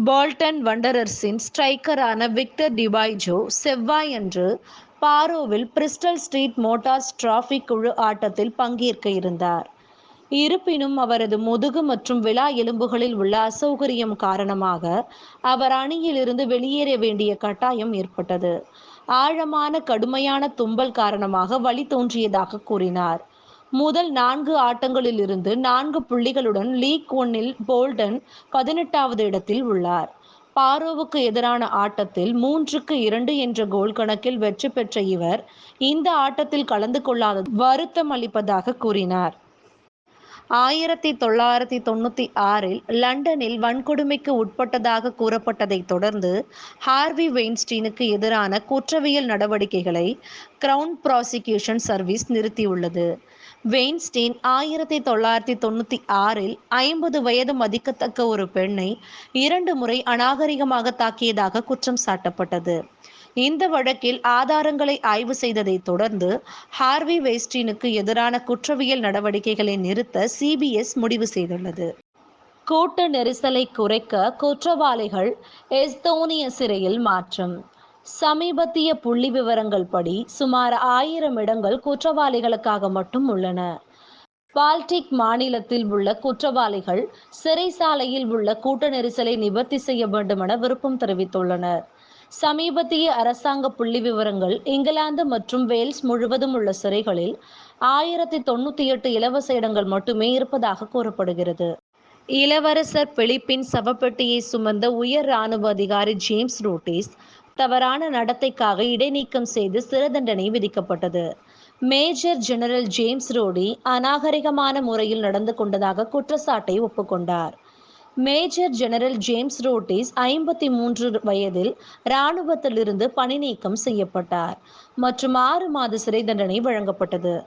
Bolton வண்டரர்ஸின் ஸ்ட்ரைக்கரான Victor டிபாய்ஜோ செவ்வாயன்று பாரோவில் Bristol street Motors trophy குழு ஆட்டத்தில் பங்கேற்க இருந்தார். இருப்பினும் அவரது முதுகு மற்றும் விலா எலும்புகளில் உள்ள அசௌகரியம் காரணமாக அவர் அணியிலிருந்து வெளியேற வேண்டிய கட்டாயம் ஏற்பட்டது. ஆழமான கடுமையான தும்பல் காரணமாக வலி தோன்றியதாக கூறினார். முதல் 4 ஆட்டங்களிலிருந்து 4 புள்ளிகளுடன் லீக் ஒன்னில் போல்டன் 18வது இடத்தில் உள்ளார். பாரோவுக்கு எதிரான ஆட்டத்தில் 3-2 என்ற கோல் கணக்கில் வெற்றி பெற்ற இவர் இந்த ஆட்டத்தில் கலந்து கொள்ளாதது வருத்தம் அளிப்பதாக கூறினார். 1996இல் லண்டனில் வன்கொடுமைக்கு உட்பட்டதாக கூறப்பட்டதைத் தொடர்ந்து ஹார்வி வெயின்ஸ்டீனுக்கு எதிரான குற்றவியல் நடவடிக்கைகளை கிரவுன் ப்ராசிக்யூஷன் சர்வீஸ் நிறுத்தியுள்ளது. வெயின்ஸ்டீன் 1996இல் 50 வயது மதிக்கத்தக்க ஒரு பெண்ணை 2 முறை அநாகரிகமாக தாக்கியதாக குற்றம் சாட்டப்பட்டது. இந்த வழக்கில் ஆதாரங்களை ஆய்வு செய்ததைத் தொடர்ந்து ஹார்வி வெயின்ஸ்டீனுக்கு எதிரான குற்றவியல் நடவடிக்கைகளை நிறுத்த சிபிஎஸ் முடிவு செய்துள்ளது. கூட்ட நெரிசலை குறைக்க குற்றவாளிகள் எஸ்தோனிய சிறையில் மாற்றம். சமீபத்திய புள்ளி விவரங்கள் படி சுமார் 1000 இடங்கள் குற்றவாளிகளுக்காக மட்டும் உள்ளன. பால்டிக் மாநிலத்தில் உள்ள குற்றவாளிகள் சிறைசாலையில் உள்ள கூட்ட நெரிசலை நிவர்த்தி செய்ய வேண்டுமென விருப்பம் தெரிவித்துள்ளனர். சமீபத்திய அரசாங்க புள்ளி விவரங்கள் இங்கிலாந்து மற்றும் வேல்ஸ் முழுவதும் உள்ள சிறைகளில் 1098 இலவச இடங்கள் மட்டுமே இருப்பதாக கூறப்படுகிறது. இளவரசர் பிலிப்பின் சவப்பெட்டியை சுமந்த உயர் இராணுவ அதிகாரி ஜேம்ஸ் ரோட்டிஸ் தவறான நடத்தைக்காக இடைநீக்கம் செய்து சிறை தண்டனை விதிக்கப்பட்டது. மேஜர் ஜெனரல் ஜேம்ஸ் ரோடி அநாகரிகமான முறையில் நடந்து கொண்டதாக குற்றச்சாட்டை ஒப்புக்கொண்டார். மேஜர் ஜெனரல் ஜேம்ஸ் ரோட்டிஸ் 53 வயதில் இராணுவத்திலிருந்து பணி நீக்கம் செய்யப்பட்டார் மற்றும் 6 மாத சிறை தண்டனை வழங்கப்பட்டது.